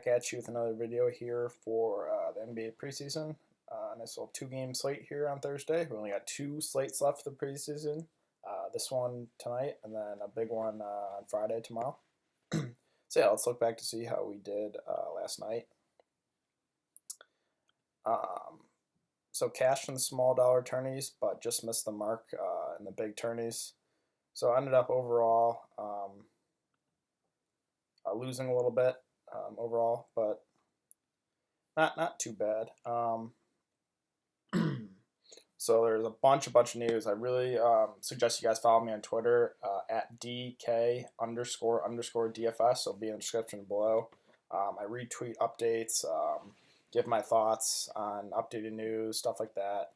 At you with another video here for the NBA preseason. Nice little two-game slate here on Thursday. We only got two slates left for the preseason. This one tonight, and then a big one on Friday tomorrow. So yeah, let's look back to see how we did last night. So cashed in the small dollar tourneys, but just missed the mark in the big tourneys. So I ended up overall losing a little bit overall, but not too bad. So there's a bunch of news. I really suggest you guys follow me on Twitter at DK__DFS. It'll be in the description below. I retweet updates, give my thoughts on updated news, stuff like that.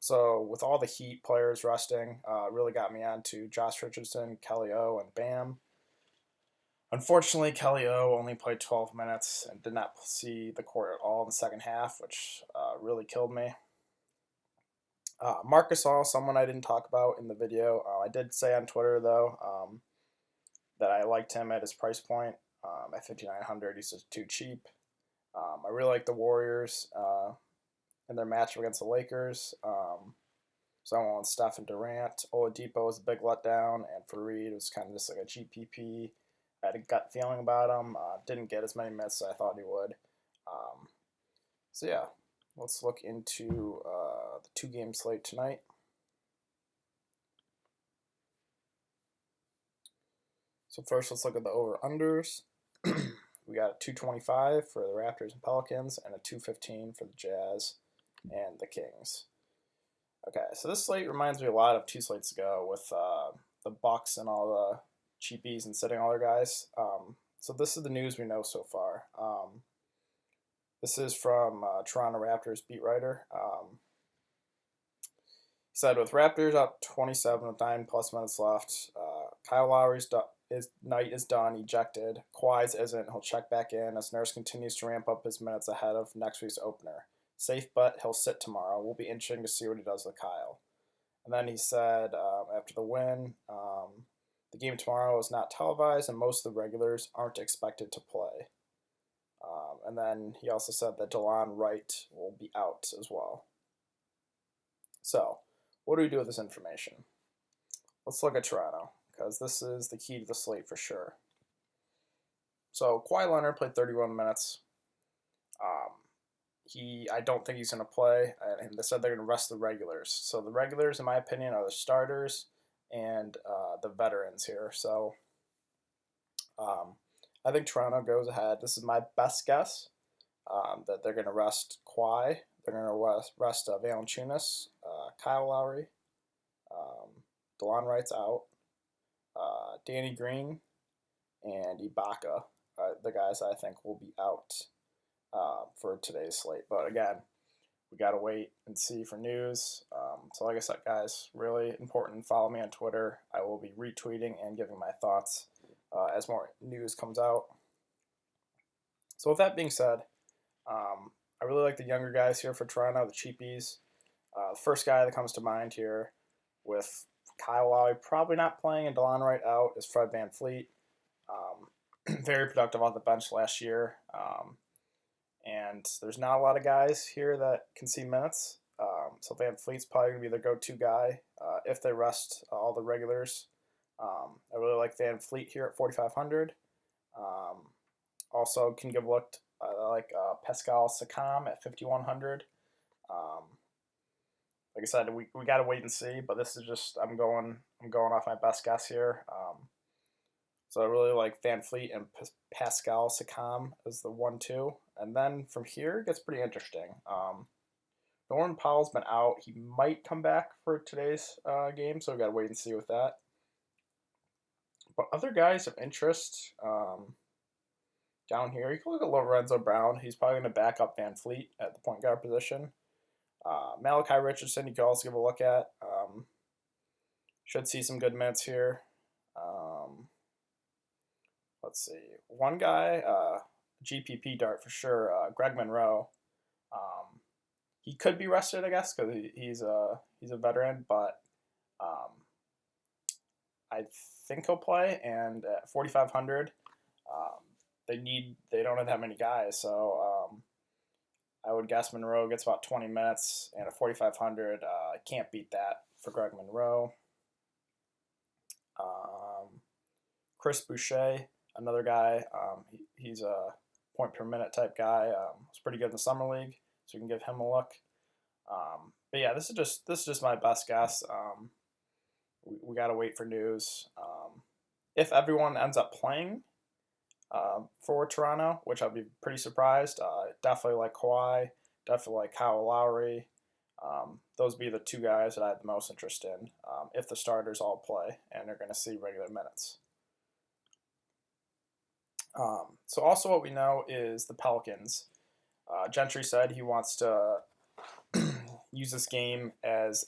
So with all the Heat players resting, really got me onto Josh Richardson, Kelly O, and Bam. Unfortunately, Kelly O only played 12 minutes and did not see the court at all in the second half, which really killed me. Marc Gasol, someone I didn't talk about in the video. I did say on Twitter, though, that I liked him at his price point. At $5,900, he's just too cheap. I really like the Warriors in their matchup against the Lakers. So I went with Steph and Durant. Oladipo was a big letdown, and Fareed was kind of just like a GPP. I had a gut feeling about him. Didn't get as many minutes as I thought he would. So yeah, let's look into the two-game slate tonight. So first, let's look at the over-unders. We got a 225 for the Raptors and Pelicans, and a 215 for the Jazz and the Kings. Okay, so this slate reminds me a lot of two slates ago with the Bucks and all the cheapies and sitting all their guys. So this is the news we know so far. This is from Toronto Raptors beat writer. He said, with Raptors up 27 with 9+ minutes left, Kyle Lowry's night is done, ejected. Kawhi's isn't. He'll check back in as Nurse continues to ramp up his minutes ahead of next week's opener. Safe bet he'll sit tomorrow. Will be interesting to see what he does with Kyle. And then he said, after the win, the game tomorrow is not televised and most of the regulars aren't expected to play. And then he also said that DeLon Wright will be out as well. So, what do we do with this information? Let's look at Toronto, because this is the key to the slate for sure. So, Kawhi Leonard played 31 minutes. I don't think he's going to play, and they said they're going to rest the regulars. So, the regulars, in my opinion, are the starters and the veterans here. So, I think Toronto goes ahead. This is my best guess that they're going to rest Kawhi. They're going to rest Valanciunas, Kyle Lowry, DeLon Wright's out, Danny Green, and Ibaka. The guys I think will be out for today's slate. But again, we got to wait and see for news. So like I said, guys, really important. Follow me on Twitter. I will be retweeting and giving my thoughts as more news comes out. So with that being said, I really like the younger guys here for Toronto, the cheapies. The first guy that comes to mind here with Kyle Lowry probably not playing and DeLon Wright out is Fred VanVleet. Very productive on the bench last year. And there's not a lot of guys here that can see minutes. So VanVleet's probably going to be their go-to guy if they rest all the regulars. I really like VanVleet here at 4,500. Also can give a look. I like Pascal Siakam at 5,100. Like I said, we got to wait and see. But this is just I'm going off my best guess here. So I really like VanVleet and Pascal Siakam as the 1-2. And then from here, it gets pretty interesting. Norman Powell's been out. He might come back for today's game, so we've got to wait and see with that. But other guys of interest down here, you can look at Lorenzo Brown. He's probably going to back up VanVleet at the point guard position. Malachi Richardson, you can also give a look at. Should see some good minutes here. Let's see. One guy, GPP dart for sure, Greg Monroe. He could be rested, I guess, because he's a veteran, but I think he'll play. And at 4,500, they don't have that many guys, so I would guess Monroe gets about 20 minutes and a 4,500. I can't beat that for Greg Monroe. Chris Boucher, another guy. He's a point per minute type guy. He's pretty good in the summer league, so you can give him a look. But yeah, this is just my best guess. We got to wait for news. If everyone ends up playing for Toronto, which I'll be pretty surprised, definitely like Kawhi, definitely like Kyle Lowry. Those be the two guys that I have the most interest in if the starters all play and they're going to see regular minutes. So also what we know is the Pelicans. Gentry said he wants to use this game as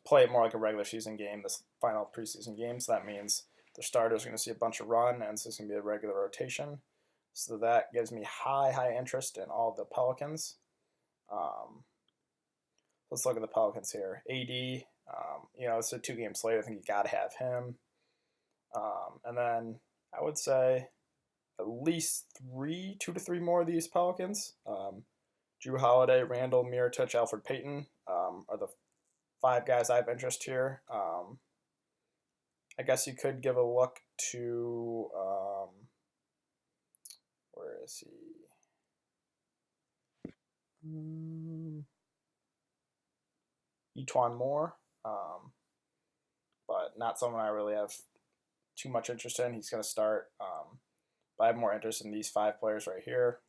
play it more like a regular season game, this final preseason game. So that means the starters are going to see a bunch of run, and so it's going to be a regular rotation. So that gives me high interest in all the Pelicans. Let's look at the Pelicans here. AD, it's a 2-game slate. I think you got to have him. And then I would say at least 2 to 3 more of these Pelicans. Drew Holiday, Randall, Mirotic, Alfred Payton are the 5 guys I have interest here. I guess you could give a look to where is he? Etuan Moore, but not someone I really have too much interest in. He's going to start, but I have more interest in these 5 players right here.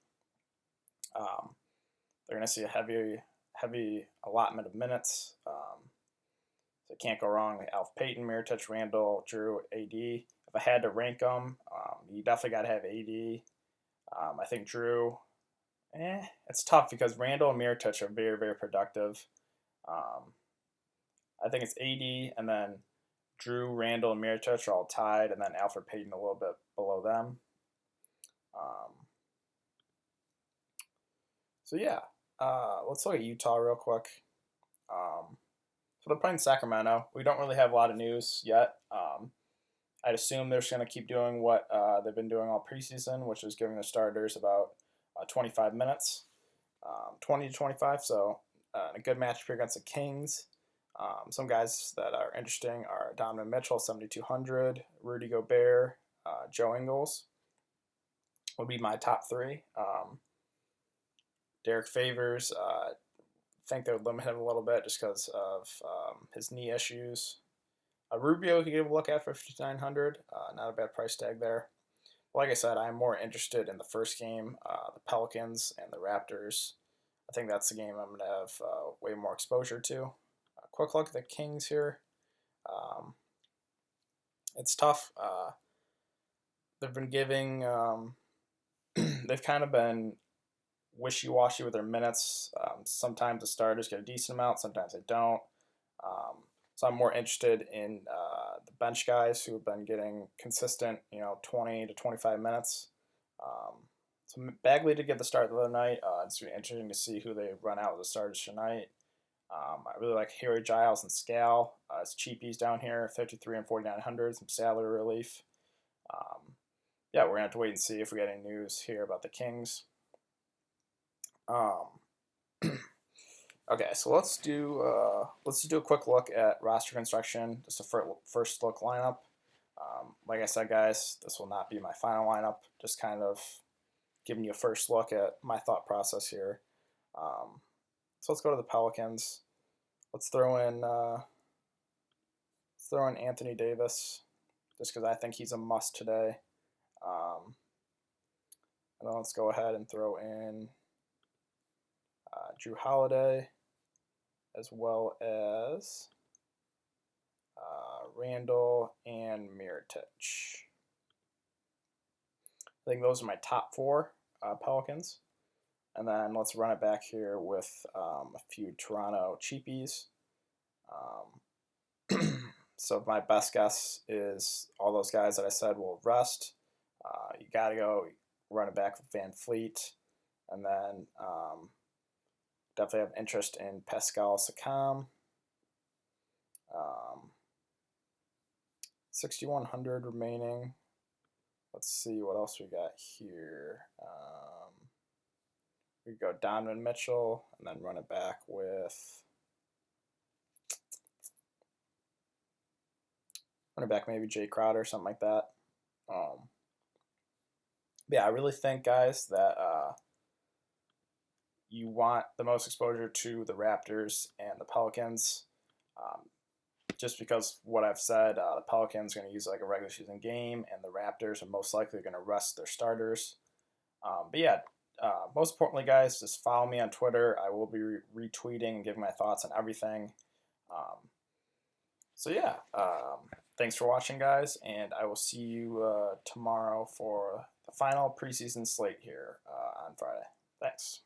They're going to see a heavy allotment of minutes. So can't go wrong. Alf Payton, Mirotic, Randall, Drew, AD. If I had to rank them, you definitely got to have AD. I think Drew, it's tough because Randall and Mirotic are very productive. I think it's AD, and then Drew, Randall, and Mirotic are all tied, and then Alfred Payton a little bit below them. So yeah, let's look at Utah real quick. So they're playing Sacramento. We don't really have a lot of news yet. I'd assume they're just going to keep doing what they've been doing all preseason, which is giving the starters about 25 minutes, 20 to 25. So a good matchup here against the Kings. Some guys that are interesting are Donovan Mitchell, 7,200, Rudy Gobert, Joe Ingles would be my top 3. Derek Favors, I think they would limit him a little bit just because of his knee issues. Rubio, you can give a look at for 5,900. Not a bad price tag there. Like I said, I'm more interested in the first game, the Pelicans and the Raptors. I think that's the game I'm going to have way more exposure to. A quick look at the Kings here. It's tough. They've been giving, they've kind of been wishy-washy with their minutes. Sometimes the starters get a decent amount, sometimes they don't. So I'm more interested in the bench guys who have been getting consistent, 20 to 25 minutes. So Bagley did get the start the other night. It's really interesting to see who they run out with the starters tonight. I really like Harry Giles and Scal. It's cheapies down here, 53 and 4,900, some salary relief. We're going to have to wait and see if we get any news here about the Kings. Okay, so let's do a quick look at roster construction, just a first look lineup. Like I said, guys, this will not be my final lineup. Just kind of giving you a first look at my thought process here. So let's go to the Pelicans. Let's throw in Anthony Davis, just because I think he's a must today. And then let's go ahead and throw in Drew Holiday, as well as Randall and Mirotic. I think those are my top 4 Pelicans. And then let's run it back here with a few Toronto cheapies. So my best guess is all those guys that I said will rest. You got to go run it back with Van Fleet. And then definitely have interest in Pascal Siakam. 6,100 remaining. let's see what else we got here. We go Donovan Mitchell and then run it back with maybe Jay Crowder, something like that. Yeah, I really think, guys, that you want the most exposure to the Raptors and the Pelicans. Just because what I've said, the Pelicans are going to use like a regular season game, and the Raptors are most likely going to rest their starters. But yeah, most importantly, guys, just follow me on Twitter. I will be retweeting and giving my thoughts on everything. So yeah, thanks for watching, guys, and I will see you tomorrow for the final preseason slate here on Friday. Thanks.